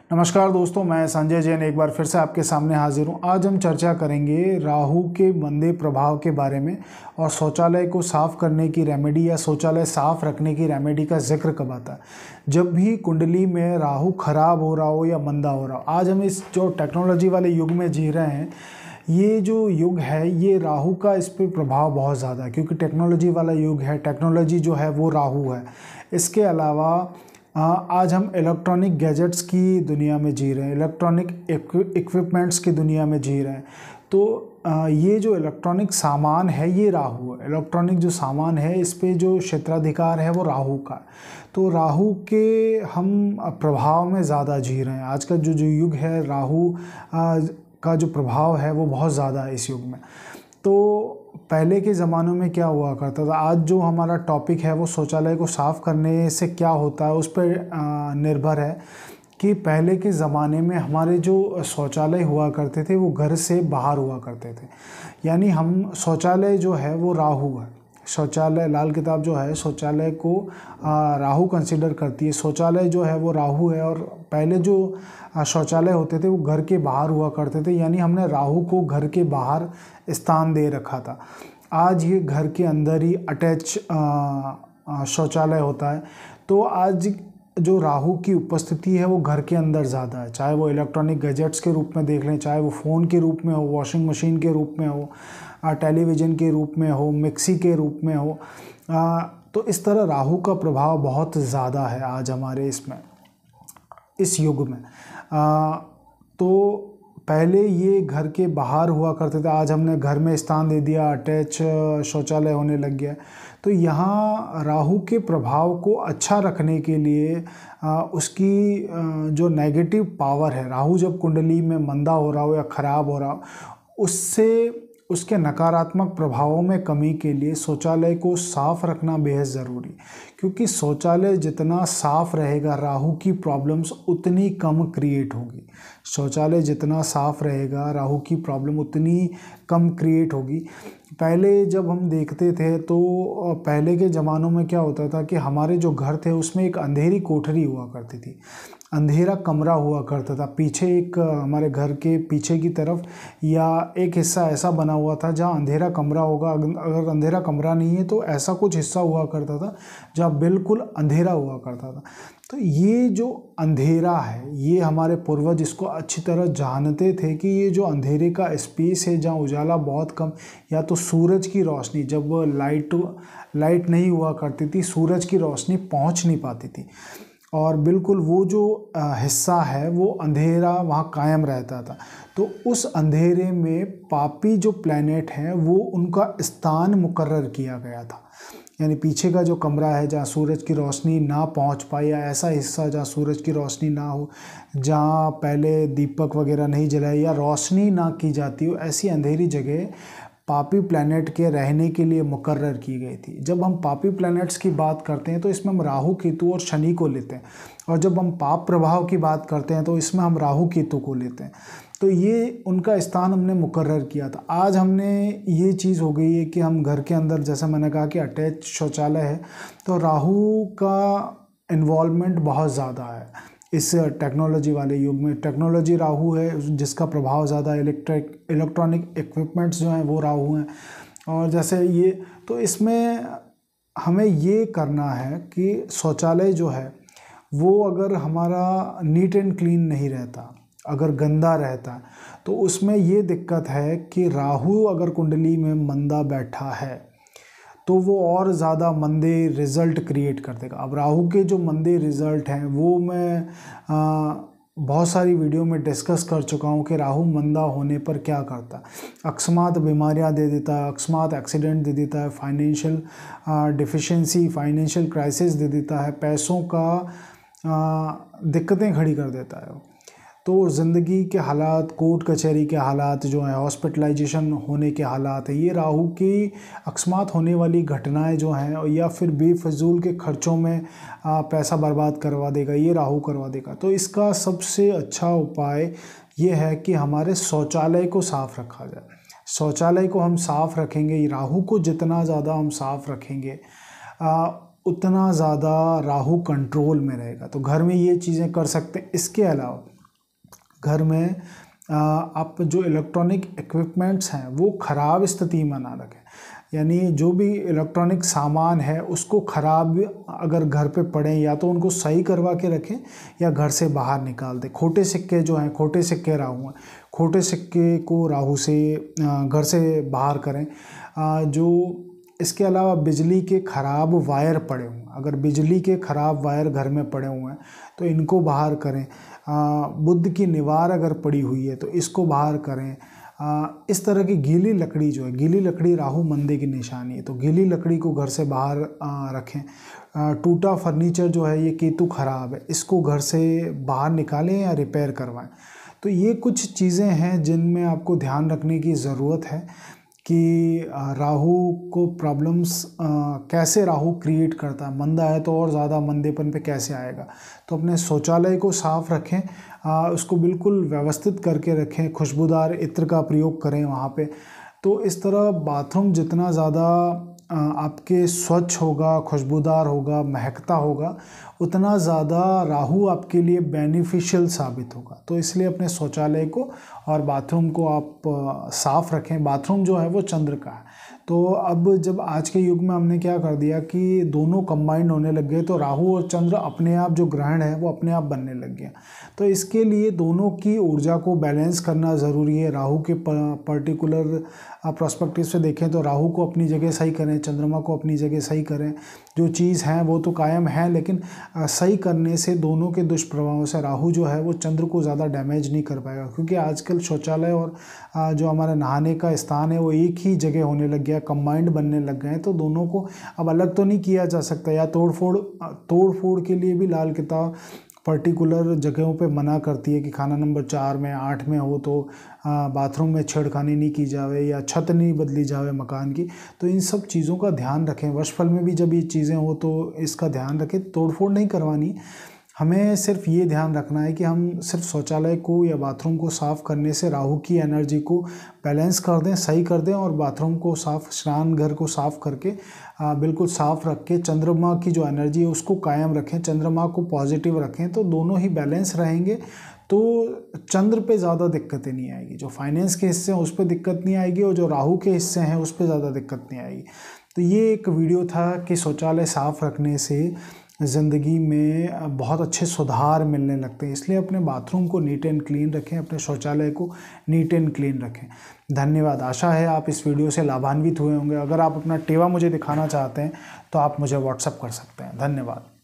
नमस्कार दोस्तों, मैं संजय जैन एक बार फिर से आपके सामने हाजिर हूँ। आज हम चर्चा करेंगे राहु के मंदे प्रभाव के बारे में और शौचालय को साफ़ करने की रेमेडी या शौचालय साफ़ रखने की रेमेडी का जिक्र कब आता है जब भी कुंडली में राहु खराब हो रहा हो या मंदा हो रहा हो। आज हम इस जो टेक्नोलॉजी वाले युग में जी रहे हैं, ये जो युग है ये राहु का इस पर प्रभाव बहुत ज़्यादा है, क्योंकि टेक्नोलॉजी वाला युग है। टेक्नोलॉजी जो है वो राहु है। इसके अलावा आज हम इलेक्ट्रॉनिक गैजेट्स की दुनिया में जी रहे हैं, इलेक्ट्रॉनिक इक्विपमेंट्स की दुनिया में जी रहे हैं। तो ये जो इलेक्ट्रॉनिक सामान है ये राहु है। इलेक्ट्रॉनिक जो सामान है इस पे जो क्षेत्राधिकार है वो राहु का है। तो राहु के हम प्रभाव में ज़्यादा जी रहे हैं। आज का जो युग है, राहु का जो प्रभाव है वो बहुत ज़्यादा है इस युग में। तो पहले के ज़मानों में क्या हुआ करता था, आज जो हमारा टॉपिक है वो शौचालय को साफ़ करने से क्या होता है उस पर निर्भर है कि पहले के ज़माने में हमारे जो शौचालय हुआ करते थे वो घर से बाहर हुआ करते थे। यानी हम शौचालय जो है वो राहु है। शौचालय, लाल किताब जो है शौचालय को राहु कंसिडर करती है। शौचालय जो है वो राहु है और पहले जो शौचालय होते थे वो घर के बाहर हुआ करते थे, यानी हमने राहु को घर के बाहर स्थान दे रखा था। आज ये घर के अंदर ही अटैच शौचालय होता है। तो आज जो राहु की उपस्थिति है वो घर के अंदर ज़्यादा है, चाहे वो इलेक्ट्रॉनिक गैजेट्स के रूप में देख लें, चाहे वो फ़ोन के रूप में हो, वॉशिंग मशीन के रूप में हो, टेलीविज़न के रूप में हो, मिक्सी के रूप में हो। तो इस तरह राहु का प्रभाव बहुत ज़्यादा है आज हमारे इस युग में। तो पहले ये घर के बाहर हुआ करते थे, आज हमने घर में स्थान दे दिया, अटैच शौचालय होने लग गया। तो यहाँ राहु के प्रभाव को अच्छा रखने के लिए उसकी जो नेगेटिव पावर है, राहु जब कुंडली में मंदा हो रहा हो या ख़राब हो रहा हो, उससे उसके नकारात्मक प्रभावों में कमी के लिए शौचालय को साफ़ रखना बेहद ज़रूरी, क्योंकि शौचालय जितना साफ़ रहेगा राहु की प्रॉब्लम्स उतनी कम क्रिएट होगी। शौचालय जितना साफ़ रहेगा राहु की प्रॉब्लम उतनी कम क्रिएट होगी। पहले जब हम देखते थे तो पहले के ज़मानों में क्या होता था कि हमारे जो घर थे उसमें एक अंधेरी कोठरी हुआ करती थी, अंधेरा कमरा हुआ करता था। पीछे एक हमारे घर के पीछे की तरफ या एक हिस्सा ऐसा बना हुआ था जहाँ अंधेरा कमरा होगा। अगर अंधेरा कमरा नहीं है तो ऐसा कुछ हिस्सा हुआ करता था जहाँ बिल्कुल अंधेरा हुआ करता था। तो ये जो अंधेरा है ये हमारे पूर्वज इसको अच्छी तरह जानते थे कि ये जो अंधेरे का स्पेस है जहाँ उजाला बहुत कम, या तो सूरज की रोशनी, जब लाइट नहीं हुआ करती थी सूरज की रोशनी पहुँच नहीं पाती थी और बिल्कुल वो जो हिस्सा है वो अंधेरा वहाँ कायम रहता था। तो उस अंधेरे में पापी जो प्लैनेट हैं वो उनका स्थान मुकर्रर किया गया था। यानी पीछे का जो कमरा है जहाँ सूरज की रोशनी ना पहुँच पाए, या ऐसा हिस्सा जहाँ सूरज की रोशनी ना हो, जहाँ पहले दीपक वगैरह नहीं जलाए या रोशनी ना की जाती हो, ऐसी अंधेरी जगह पापी प्लैनेट के रहने के लिए मुकर्रर की गई थी। जब हम पापी प्लैनेट्स की बात करते हैं तो इसमें हम राहु केतु और शनि को लेते हैं, और जब हम पाप प्रभाव की बात करते हैं तो इसमें हम राहु केतु को लेते हैं। तो ये उनका स्थान हमने मुकर्रर किया था। आज हमने ये चीज़ हो गई है कि हम घर के अंदर, जैसा मैंने कहा कि अटैच शौचालय है, तो राहु का इन्वॉल्वमेंट बहुत ज़्यादा है इस टेक्नोलॉजी वाले युग में। टेक्नोलॉजी राहु है जिसका प्रभाव ज़्यादा, इलेक्ट्रॉनिक इक्विपमेंट्स जो हैं वो राहु हैं। और जैसे ये, तो इसमें हमें ये करना है कि शौचालय जो है वो अगर हमारा नीट एंड क्लीन नहीं रहता, अगर गंदा रहता, तो उसमें ये दिक्कत है कि राहु अगर कुंडली में मंदा बैठा है तो वो और ज़्यादा मंदे रिज़ल्ट क्रिएट कर देगा। अब राहु के जो मंदे रिज़ल्ट हैं वो मैं बहुत सारी वीडियो में डिस्कस कर चुका हूँ कि राहु मंदा होने पर क्या करता है। अकस्मात बीमारियाँ दे देता है, अकस्मात एक्सीडेंट दे देता है, फाइनेंशियल डिफिशेंसी, फाइनेंशियल क्राइसिस दे देता है, पैसों का दिक्कतें खड़ी कर देता है। तो ज़िंदगी के हालात, कोर्ट कचहरी के हालात जो हैं, हॉस्पिटलाइजेशन होने के हालात है, ये राहु की अकस्मात होने वाली घटनाएं जो हैं, या फिर बेफजूल के खर्चों में पैसा बर्बाद करवा देगा, ये राहु करवा देगा। तो इसका सबसे अच्छा उपाय ये है कि हमारे शौचालय को साफ़ रखा जाए। शौचालय को हम साफ़ रखेंगे, राहु को जितना ज़्यादा हम साफ़ रखेंगे उतना ज़्यादा राहु कंट्रोल में रहेगा। तो घर में ये चीज़ें कर सकते हैं। इसके अलावा घर में आप जो इलेक्ट्रॉनिक इक्विपमेंट्स हैं वो ख़राब स्थिति में ना रखें। यानी जो भी इलेक्ट्रॉनिक सामान है उसको ख़राब अगर घर पे पड़े या तो उनको सही करवा के रखें या घर से बाहर निकाल दें। खोटे सिक्के जो हैं, खोटे सिक्के राहु हैं, खोटे सिक्के को राहु से घर से बाहर करें। जो इसके अलावा बिजली के ख़राब वायर पड़े हुए, अगर बिजली के ख़राब वायर घर में पड़े हुए हैं तो इनको बाहर करें। बुध की निवार अगर पड़ी हुई है तो इसको बाहर करें। इस तरह की गीली लकड़ी जो है, गीली लकड़ी राहु मंदे की निशानी है, तो गीली लकड़ी को घर से बाहर रखें। टूटा फर्नीचर जो है, ये केतु खराब है, इसको घर से बाहर निकालें या रिपेयर करवाएं। तो ये कुछ चीज़ें हैं जिनमें आपको ध्यान रखने की ज़रूरत है कि राहु को प्रॉब्लम्स कैसे राहु क्रिएट करता है। मंदा है तो और ज़्यादा मंदेपन पे कैसे आएगा। तो अपने शौचालय को साफ़ रखें, उसको बिल्कुल व्यवस्थित करके रखें, खुशबूदार इत्र का प्रयोग करें वहाँ पे। तो इस तरह बाथरूम जितना ज़्यादा आपके स्वच्छ होगा, खुशबूदार होगा, महकता होगा, उतना ज़्यादा राहु आपके लिए बेनिफिशियल साबित होगा। तो इसलिए अपने शौचालय को और बाथरूम को आप साफ़ रखें। बाथरूम जो है वो चंद्र का है। तो अब जब आज के युग में हमने क्या कर दिया कि दोनों कंबाइंड होने लग गए, तो राहु और चंद्र अपने आप जो ग्रहण है वो अपने आप बनने लग गया। तो इसके लिए दोनों की ऊर्जा को बैलेंस करना ज़रूरी है। राहु के पर्टिकुलर पर्सपेक्टिव से देखें तो राहु को अपनी जगह सही करें, चंद्रमा को अपनी जगह सही करें। जो चीज़ है वो तो कायम है, लेकिन सही करने से दोनों के दुष्प्रभावों से राहु जो है वो चंद्र को ज़्यादा डैमेज नहीं कर पाएगा। क्योंकि आजकल शौचालय और जो हमारा नहाने का स्थान है वो एक ही जगह होने लग गया, कंबाइंड बनने लग गए हैं। तो दोनों को अब अलग तो नहीं किया जा सकता, या तोड़ फोड़ के लिए भी लाल किताब पर्टिकुलर जगहों पे मना करती है कि खाना नंबर 4 में 8 में हो तो बाथरूम में छेड़खानी नहीं की जावे या छत नहीं बदली जावे मकान की। तो इन सब चीज़ों का ध्यान रखें। वर्षफल में भी जब ये चीज़ें हो तो इसका ध्यान रखें। तोड़फोड़ नहीं करवानी, हमें सिर्फ ये ध्यान रखना है कि हम सिर्फ शौचालय को या बाथरूम को साफ़ करने से राहु की एनर्जी को बैलेंस कर दें, सही कर दें, और बाथरूम को साफ़, स्नान घर को साफ़ करके बिल्कुल साफ़ रख के चंद्रमा की जो एनर्जी है उसको कायम रखें, चंद्रमा को पॉजिटिव रखें। तो दोनों ही बैलेंस रहेंगे तो चंद्र पे ज़्यादा दिक्कतें नहीं आएगी। जो फाइनेंस के हिस्से हैं उस पर दिक्कत नहीं आएगी, और जो राहु के हिस्से हैं उस पर ज़्यादा दिक्कत नहीं आएगी। तो ये एक वीडियो था कि शौचालय साफ़ रखने से ज़िंदगी में बहुत अच्छे सुधार मिलने लगते हैं। इसलिए अपने बाथरूम को नीट एंड क्लीन रखें, अपने शौचालय को नीट एंड क्लीन रखें। धन्यवाद। आशा है आप इस वीडियो से लाभान्वित हुए होंगे। अगर आप अपना टेवा मुझे दिखाना चाहते हैं तो आप मुझे व्हाट्सएप कर सकते हैं। धन्यवाद।